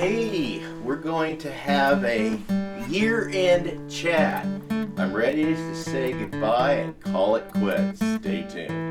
Hey, we're going to have a year-end chat. I'm ready to say goodbye and call it quits. Stay tuned.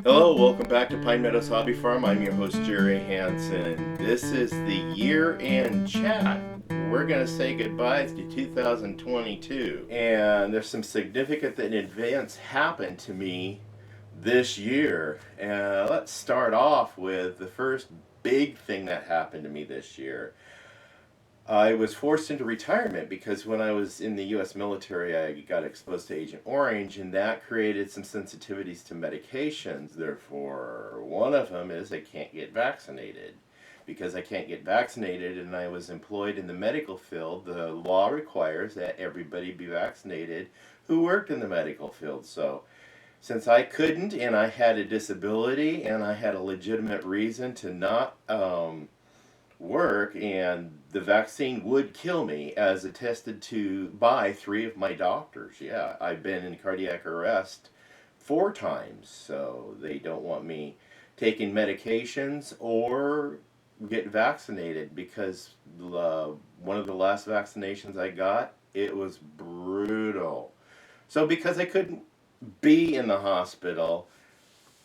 Hello, welcome back to Pine Meadows Hobby Farm. I'm your host, Jerry Hansen. This is the year-end chat. We're going to say goodbye to 2022. And there's some significant events happened to me this year. And let's start off with the first big thing that happened to me this year. I was forced into retirement because when I was in the U.S. military, I got exposed to Agent Orange, and that created some sensitivities to medications. Therefore, one of them is I can't get vaccinated. Because I can't get vaccinated and I was employed in the medical field, the law requires that everybody be vaccinated who worked in the medical field. So, since I couldn't and I had a disability and I had a legitimate reason to not work, and the vaccine would kill me as attested to by 3 of my doctors. Yeah, I've been in cardiac arrest 4 times, so they don't want me taking medications or get vaccinated because one of the last vaccinations I got, it was brutal. So because I couldn't be in the hospital,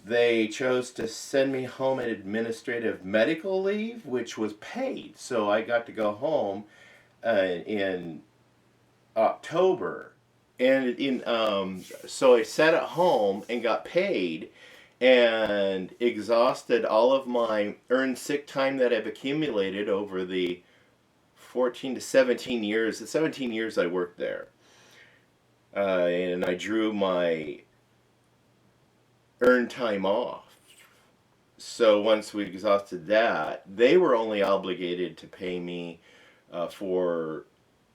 they chose to send me home at administrative medical leave, which was paid. So I got to go home in October. And so I sat at home and got paid and exhausted all of my earned sick time that I've accumulated over the 14 to 17 years. The 17 years I worked there. And I drew my earned time off. So once we exhausted that, they were only obligated to pay me for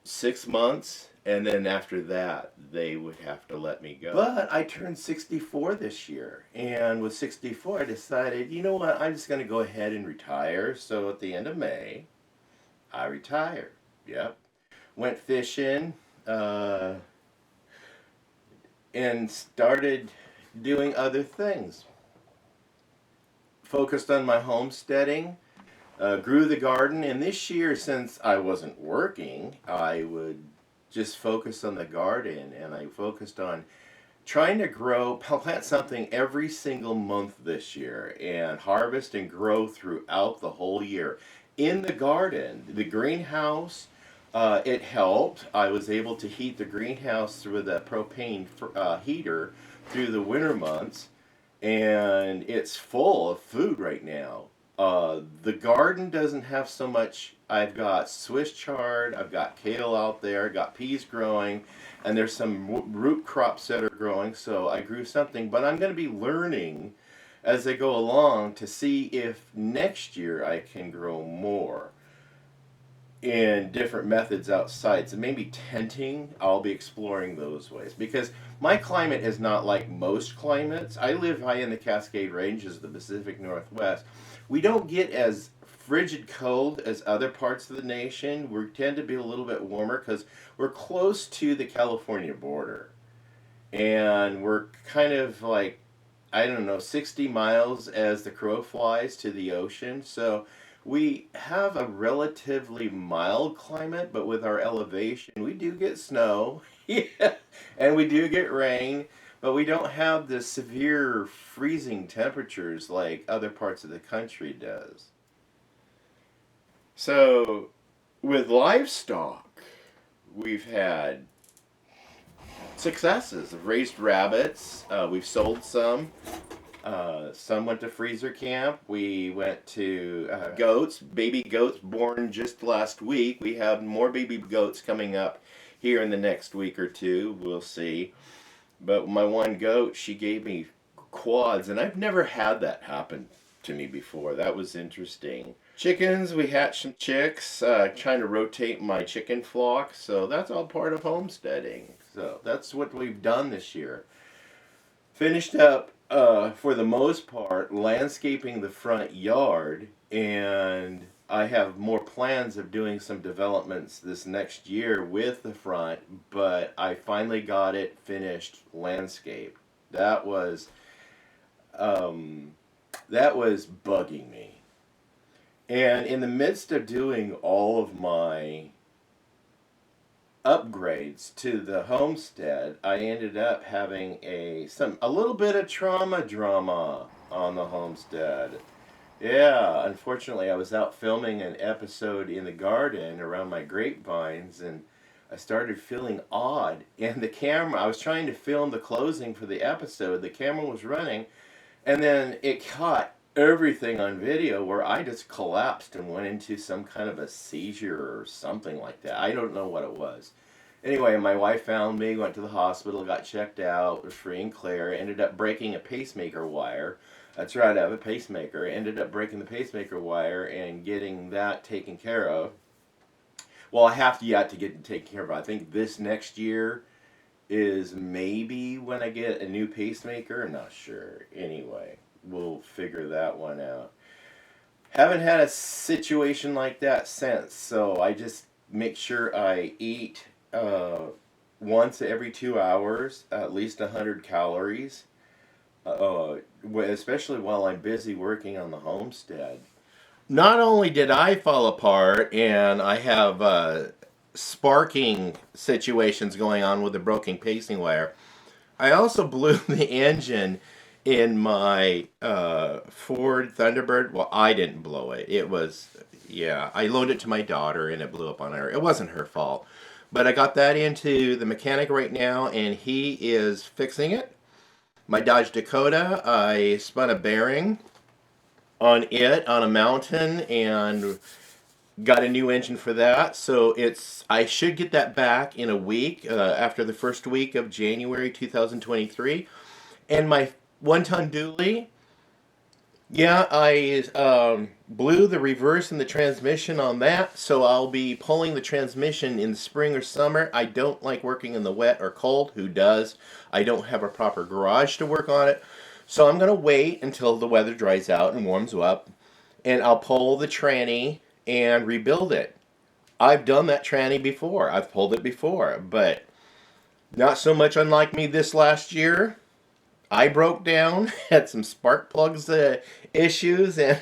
6 months, and then after that they would have to let me go. But I turned 64 this year, and with 64 I decided, you know what, I'm just going to go ahead and retire. So at the end of May, I retired. Yep. Went fishing and started doing other things. Focused on my homesteading, grew the garden, and this year, since I wasn't working, I would just focus on the garden, and I focused on trying to plant something every single month this year, and harvest and grow throughout the whole year. In the garden, the greenhouse, it helped. I was able to heat the greenhouse with a propane heater through the winter months, and it's full of food right now. The garden doesn't have so much. I've got Swiss chard, I've got kale out there, got peas growing, and there's some root crops that are growing, so I grew something. But I'm going to be learning as I go along to see if next year I can grow more in different methods outside. So maybe tenting, I'll be exploring those ways, because my climate is not like most climates. I live high in the Cascade Ranges of the Pacific Northwest. We don't get as frigid cold as other parts of the nation. We tend to be a little bit warmer because we're close to the California border, and we're kind of like, I don't know, 60 miles as the crow flies to the ocean. So we have a relatively mild climate, but with our elevation, we do get snow, yeah, and we do get rain, but we don't have the severe freezing temperatures like other parts of the country does. So with livestock, we've had successes. We've raised rabbits, we've sold some. Some went to freezer camp. We went to goats, baby goats born just last week. We have more baby goats coming up here in the next week or two. We'll see. But my one goat, she gave me quads, and I've never had that happen to me before. That was interesting. Chickens, we hatched some chicks, trying to rotate my chicken flock, so that's all part of homesteading. So that's what we've done this year. Finished up, for the most part, landscaping the front yard, and I have more plans of doing some developments this next year with the front, but I finally got it finished landscape. That was um, that was bugging me. And in the midst of doing all of my upgrades to the homestead, I ended up having a little bit of trauma drama on the homestead. Yeah, unfortunately, I was out filming an episode in the garden around my grapevines, and I started feeling odd. And the camera, I was trying to film the closing for the episode, the camera was running, and then it caught everything on video where I just collapsed and went into some kind of a seizure or something like that. I don't know what it was. Anyway, my wife found me, went to the hospital, got checked out, was free and clear, ended up breaking a pacemaker wire. That's right, I have a pacemaker. Ended up breaking the pacemaker wire and getting that taken care of. Well, I have to yet to get it taken care of. I think this next year is maybe when I get a new pacemaker. I'm not sure. Anyway, we'll figure that one out. Haven't had a situation like that since, so I just make sure I eat once every 2 hours, at least 100 calories, especially while I'm busy working on the homestead. Not only did I fall apart and I have sparking situations going on with the broken pacing wire, I also blew the engine in my Ford Thunderbird. Well, I didn't blow it. It was, yeah, I loaned it to my daughter and it blew up on her. It wasn't her fault. But I got that into the mechanic right now and he is fixing it. My Dodge Dakota, I spun a bearing on it on a mountain and got a new engine for that. So I should get that back in a week, after the first week of January 2023. And my 1-ton dually, yeah, I blew the reverse and the transmission on that, so I'll be pulling the transmission in the spring or summer. I don't like working in the wet or cold. Who does? I don't have a proper garage to work on it. So I'm going to wait until the weather dries out and warms up, and I'll pull the tranny and rebuild it. I've done that tranny before. I've pulled it before, but not so much unlike me this last year. I broke down, had some spark plugs issues, and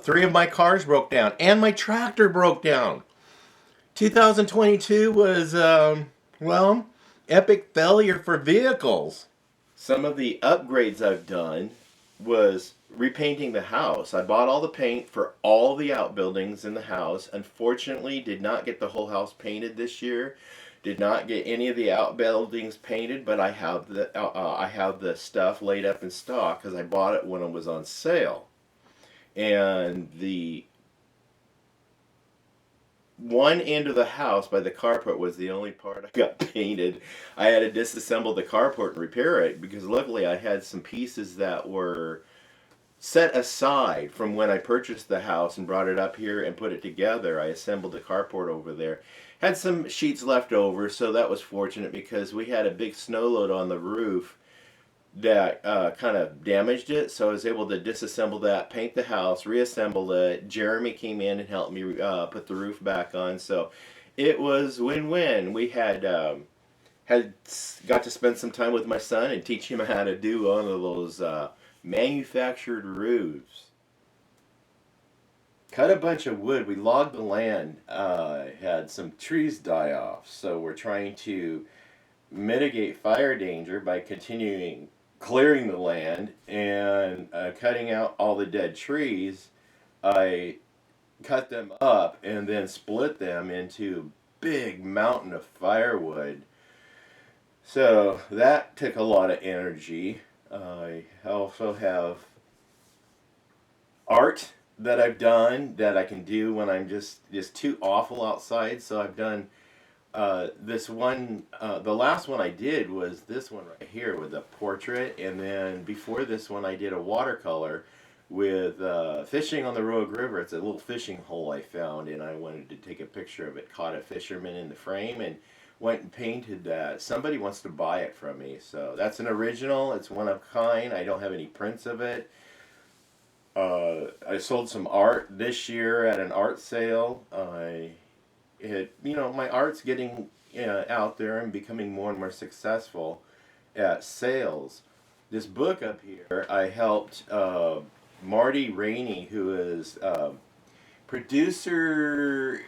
three of my cars broke down, and my tractor broke down. 2022 was, well, epic failure for vehicles. Some of the upgrades I've done was repainting the house. I bought all the paint for all the outbuildings in the house. Unfortunately, did not get the whole house painted this year. Did not get any of the outbuildings painted, but I have the stuff laid up in stock because I bought it when it was on sale. And the one end of the house by the carport was the only part I got painted. I had to disassemble the carport and repair it because luckily I had some pieces that were set aside from when I purchased the house and brought it up here and put it together. I assembled the carport over there. Had some sheets left over, so that was fortunate because we had a big snow load on the roof that kind of damaged it. So I was able to disassemble that, paint the house, reassemble it. Jeremy came in and helped me put the roof back on. So it was win-win. We had got to spend some time with my son and teach him how to do one of those manufactured roofs. Cut a bunch of wood. We logged the land. Had some trees die off, so we're trying to mitigate fire danger by continuing clearing the land and cutting out all the dead trees. I cut them up and then split them into a big mountain of firewood. So that took a lot of energy. I also have art that I've done that I can do when I'm just too awful outside. So I've done This one, the last one I did was this one right here with a portrait, and then before this one I did a watercolor with fishing on the Rogue River. It's a little fishing hole I found, and I wanted to take a picture of it. Caught a fisherman in the frame and went and painted that. Somebody wants to buy it from me, so that's an original. It's one of a kind. I don't have any prints of it. I sold some art this year at an art sale. My art's getting out there and becoming more and more successful at sales. This book up here, I helped Marty Rainey, who is producer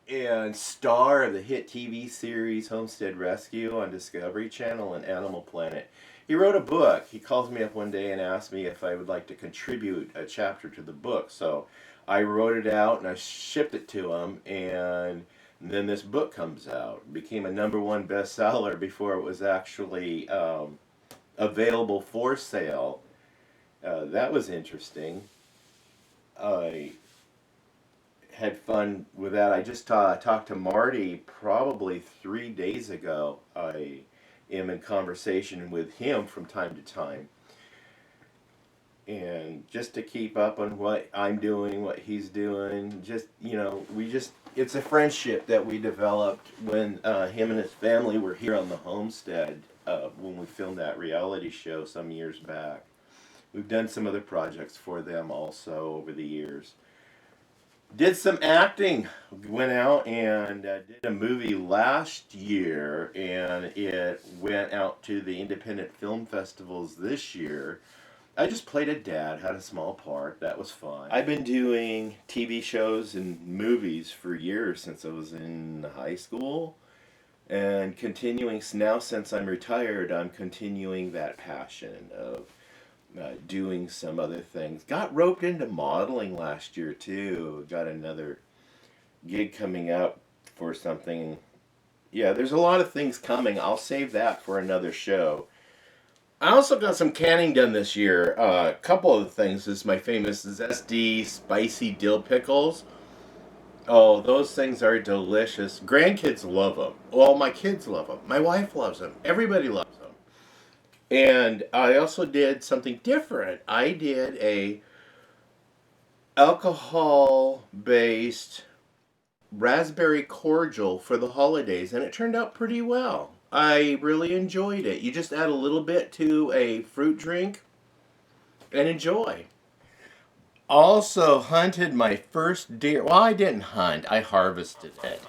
and star of the hit TV series Homestead Rescue on Discovery Channel and Animal Planet. He wrote a book. He calls me up one day and asked me if I would like to contribute a chapter to the book. So I wrote it out and I shipped it to him, and then this book comes out. It became a #1 bestseller before it was actually available for sale. That was interesting. I had fun with that. I just talked to Marty probably 3 days ago. I am in conversation with him from time to time. And just to keep up on what I'm doing, what he's doing, it's a friendship that we developed when him and his family were here on the homestead when we filmed that reality show some years back. We've done some other projects for them also over the years. Did some acting. Went out and did a movie last year, and it went out to the independent film festivals this year. I just played a dad, had a small part. That was fun. I've been doing TV shows and movies for years since I was in high school, and continuing now since I'm retired, I'm continuing that passion of doing some other things. Got roped into modeling last year too. Got another gig coming up for something. Yeah, there's a lot of things coming. I'll save that for another show. I also got some canning done this year. A couple of the things is my famous zesty spicy dill pickles. Oh, those things are delicious. Grandkids love them. Well, my kids love them. My wife loves them. Everybody loves them. And I also did something different. I did a alcohol-based raspberry cordial for the holidays, and it turned out pretty well. I really enjoyed it. You just add a little bit to a fruit drink and enjoy. Also hunted my first deer. Well, I didn't hunt. I harvested it.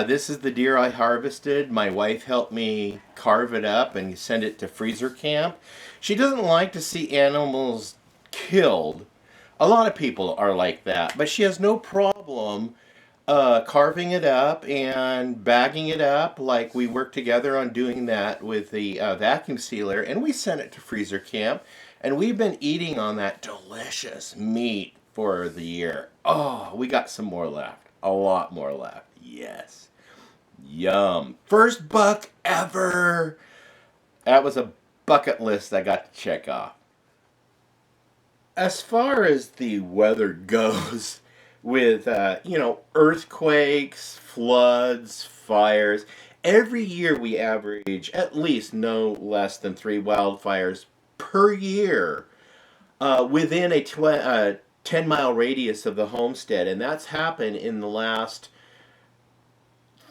This is the deer I harvested. My wife helped me carve it up and send it to freezer camp. She doesn't like to see animals killed. A lot of people are like that, but she has no problem carving it up and bagging it up. Like we worked together on doing that with the vacuum sealer, and we sent it to freezer camp, and we've been eating on that delicious meat for the year. Oh, we got some more left. A lot more left. Yes. Yum. First buck ever. That was a bucket list I got to check off. As far as the weather goes, with earthquakes, floods, fires, every year we average at least no less than 3 wildfires per year within a 10-mile radius of the homestead, and that's happened in the last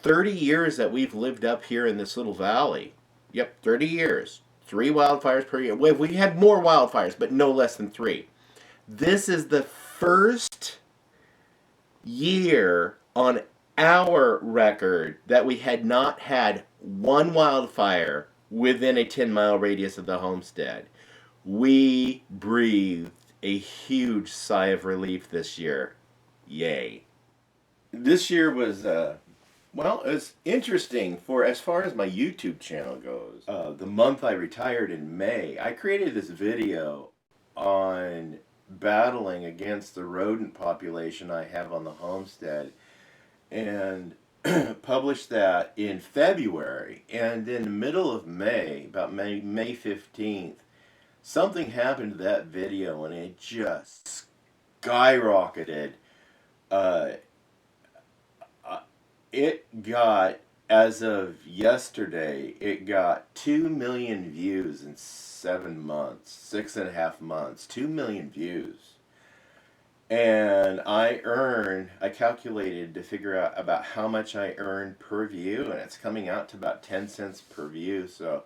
30 years that we've lived up here in this little valley. Yep, 30 years. 3 wildfires per year. We had more wildfires, but no less than 3. This is the first year on our record that we had not had one wildfire within a 10-mile radius of the homestead. We breathed a huge sigh of relief this year. Yay. This year was it's interesting for as far as my YouTube channel goes. The month I retired in May, I created this video on battling against the rodent population I have on the homestead, and published that in February. And in the middle of May, about May 15th, something happened to that video and it just skyrocketed. it got, as of yesterday, it got 2 million views in 7 months, 6.5 months, 2 million views. And I calculated to figure out about how much I earn per view, and it's coming out to about 10 cents per view. So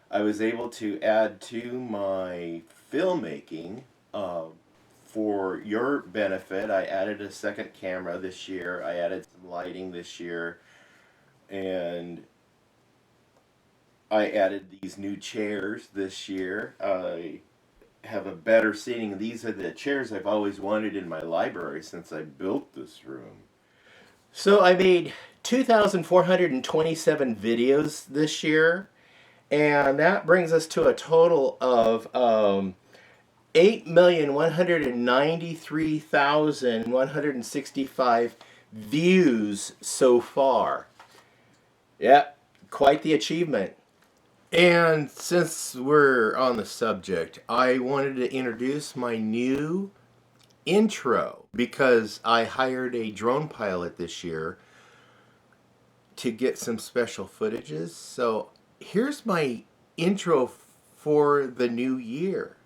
I was able to add to my filmmaking. For your benefit, I added a second camera this year. I added some lighting this year, and I added these new chairs this year. I have a better seating. These are the chairs I've always wanted in my library since I built this room. So I made 2,427 videos this year, and that brings us to a total of 8,193,165 views so far. Yep, quite the achievement. And since we're on the subject, I wanted to introduce my new intro because I hired a drone pilot this year to get some special footages. So here's my intro for the new year.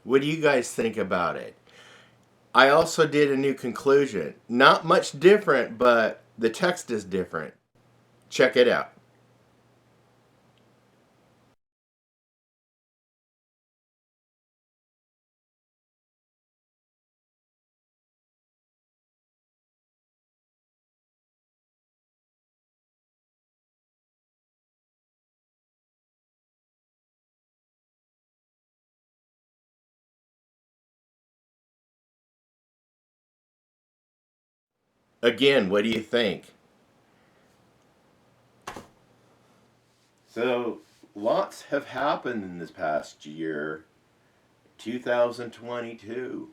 What do you guys think about it? I also did a new conclusion. Not much different, but the text is different. Check it out. Again, what do you think? So, lots have happened in this past year, 2022.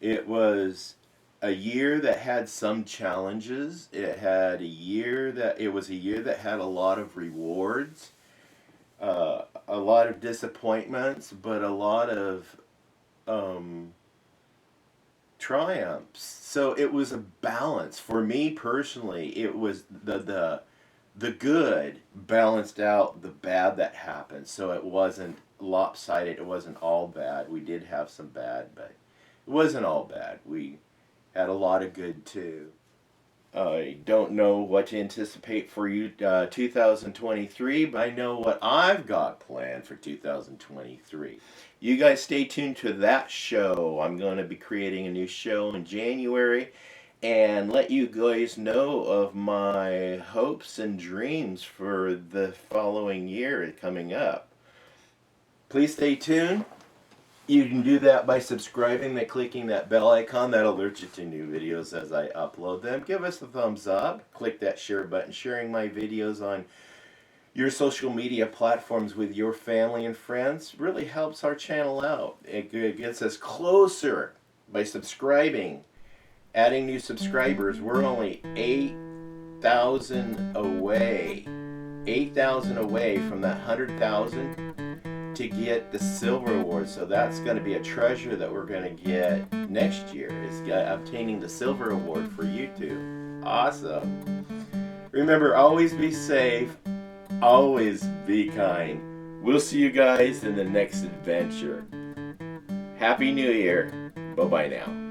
It was a year that had some challenges. It was a year that had a lot of rewards, a lot of disappointments, but a lot of um, triumphs. So it was a balance for me personally. It was the good balanced out the bad that happened. So it wasn't lopsided. It wasn't all bad. We did have some bad, but it wasn't all bad. We had a lot of good too. I don't know what to anticipate for you 2023, but I know what I've got planned for 2023. You guys stay tuned to that show. I'm going to be creating a new show in January and let you guys know of my hopes and dreams for the following year coming up. Please stay tuned. You can do that by subscribing, by clicking that bell icon. That alerts you to new videos as I upload them. Give us a thumbs up. Click that share button. Sharing my videos on your social media platforms with your family and friends really helps our channel out. It gets us closer by subscribing, adding new subscribers. We're only 8,000 away. 8,000 away from that 100,000 to get the silver award. So that's going to be a treasure that we're going to get next year, is obtaining the silver award for YouTube. Awesome. Remember, always be safe, always be kind. We'll see you guys in the next adventure. Happy New Year. Bye-bye now.